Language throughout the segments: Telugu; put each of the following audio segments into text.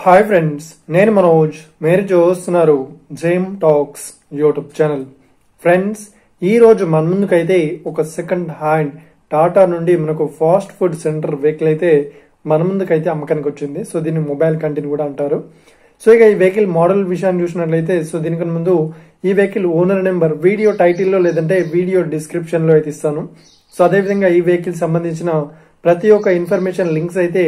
హాయ్ ఫ్రెండ్స్, నేను మనోజ్. మీరు చూస్తున్నారు జేమ్ టాక్స్ యూట్యూబ్ ఛానల్. ఫ్రెండ్స్, ఈ రోజు మన ముందుకైతే ఒక సెకండ్ హ్యాండ్ టాటా నుండి మనకు ఫాస్ట్ ఫుడ్ సెంటర్ వెహికల్ అయితే మన ముందుకైతే అమ్మకానికి వచ్చింది. సో దీన్ని మొబైల్ కంటిన్యూ కూడా అంటారు. సో ఇక ఈ వెహికల్ మోడల్ విషయాన్ని చూసినట్లయితే, సో దీనికన్నా ముందు ఈ వెహికల్ ఓనర్ నెంబర్ వీడియో టైటిల్లో లేదంటే వీడియో డిస్క్రిప్షన్ లో అయితే ఇస్తాను. సో అదేవిధంగా ఈ వెహికల్ సంబంధించిన ప్రతి ఒక్క ఇన్ఫర్మేషన్ లింక్స్ అయితే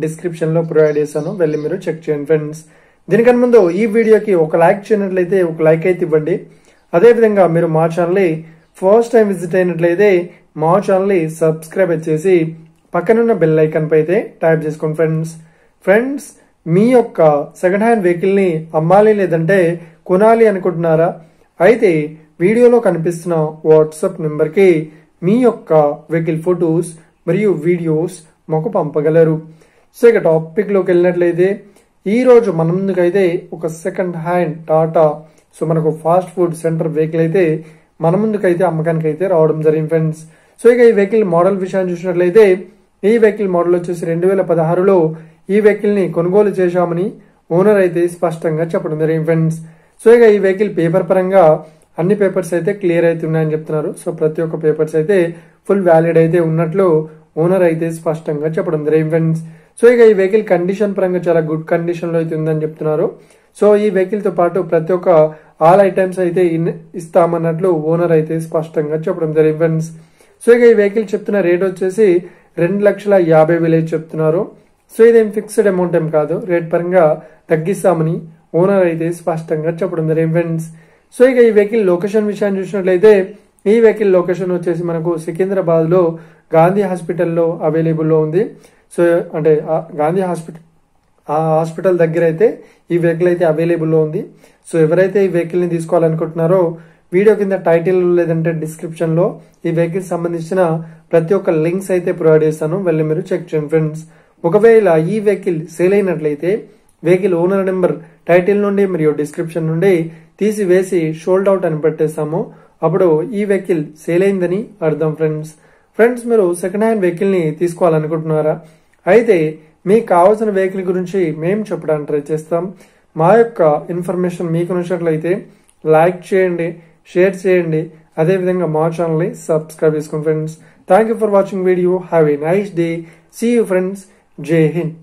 డిస్క్రిప్షన్ లో ప్రొవైడ్ చేశాను, వెళ్ళి మీరు చెక్ చేయండి ఫ్రెండ్స్. దీనికన్నా ముందు ఈ వీడియోకి ఒక లైక్ చేయనట్లయితే ఒక లైక్ అయితే ఇవ్వండి. అదేవిధంగా మీరు మా ఛానల్ ఫస్ట్ టైం విజిట్ అయినట్లయితే మా ఛానల్ సబ్స్క్రైబ్ చేసి పక్కనున్న బెల్ ఐకాన్ పై అయితే టైప్ చేసుకోండి ఫ్రెండ్స్. ఫ్రెండ్స్, మీ యొక్క సెకండ్ హ్యాండ్ వెహికల్ ని అమ్మాలి లేదంటే కొనాలి అనుకుంటున్నారా? అయితే వీడియోలో కనిపిస్తున్న వాట్సాప్ నెంబర్ కి మీ యొక్క వెహికల్ ఫొటోస్ మరియు వీడియోస్ మాకు పంపగలరు. సో ఇక టాపిక్ లోకి వెళ్ళినట్లయితే, ఈ రోజు మన ముందుకైతే ఒక సెకండ్ హ్యాండ్ టాటా సో మనకు ఫాస్ట్ ఫుడ్ సెంటర్ వెహికల్ అయితే మన ముందుకైతే అమ్మకానికి అయితే రావడం జరిగింది ఫ్రెండ్స్. సో ఇక ఈ వెహికల్ మోడల్ విషయాన్ని చూసినట్లయితే, ఈ వెహికల్ మోడల్ వచ్చేసి 2016లో ఈ వెహికల్ ని కొనుగోలు చేశామని ఓనర్ అయితే స్పష్టంగా చెప్పడం జరిగింది ఫ్రెండ్స్. సో ఇక ఈ వెహికల్ పేపర్ పరంగా అన్ని పేపర్స్ అయితే క్లియర్ అయితే ఉన్నాయని చెప్తున్నారు. సో ప్రతి ఒక్క పేపర్స్ అయితే ఫుల్ వ్యాలిడ్ అయితే ఉన్నట్లు ఓనర్ అయితే స్పష్టంగా చెప్పడం జరిగింది ఫ్రెండ్స్. సో ఇక ఈ వెహికల్ కండిషన్ పరంగా చాలా గుడ్ కండిషన్ లో అయితే ఉందని చెప్తున్నారు. సో ఈ వెహికల్ తో పాటు ప్రతి ఒక్క ఆల్ ఐటమ్స్ అయితే ఇస్తామన్నట్లు ఓనర్ అయితే స్పష్టంగా చెప్పడం జరిగింది ఫ్రెండ్స్. సో ఇక ఈ వెహికల్ చెప్తున్న రేట్ వచ్చేసి 2,50,000 చెప్తున్నారు. సో ఇదేం ఫిక్స్డ్ అమౌంట్ ఏం కాదు, రేట్ పరంగా తగ్గిస్తామని ఓనర్ అయితే స్పష్టంగా చెప్పడం జరిగింది ఫ్రెండ్స్. సో ఇక ఈ వెహికల్ లొకేషన్ విషయాన్ని చూసినట్లయితే, ఈ వెహికల్ లొకేషన్ వచ్చేసి మనకు సికింద్రాబాద్ లో గాంధీ హాస్పిటల్లో అవైలబుల్ లో ఉంది. సో అంటే గాంధీ హాస్పిటల్ దగ్గర అయితే ఈ వెహికల్ అయితే అవైలబుల్ లో ఉంది. సో ఎవరైతే ఈ వెహికల్ ని తీసుకోవాలనుకుంటున్నారో వీడియో కింద టైటిల్ లేదంటే డిస్క్రిప్షన్ లో ఈ వెహికల్ సంబంధించిన ప్రతి ఒక్క లింక్స్ అయితే ప్రొవైడ్ చేస్తాను, వెళ్ళి మీరు చెక్ చేయండి ఫ్రెండ్స్. ఒకవేళ ఈ వెహికల్ సేల్ అయినట్లయితే వెహికల్ ఓనర్ నెంబర్ టైటిల్ నుండి మరియు డిస్క్రిప్షన్ నుండి తీసివేసి షోల్డ్ అవుట్ అని పెట్టేస్తాము. అప్పుడు ఈ వెహికల్ సేల్ అయిందని అర్థం ఫ్రెండ్స్. ఫ్రెండ్స్, మీరు సెకండ్ హ్యాండ్ వెహికల్ ని తీసుకోవాలనుకుంటున్నారా? అయితే మీకు కావాల్సిన వెహికల్ గురించి మేము చెప్పడానికి ట్రై చేస్తాం. మా యొక్క ఇన్ఫర్మేషన్ మీకు నచ్చినట్లయితే లైక్ చేయండి, షేర్ చేయండి, అదేవిధంగా మా ఛానల్ ని సబ్స్క్రైబ్ చేసుకోండి friends. Thank you for watching video. Have a nice day. See you friends. జై హింద్.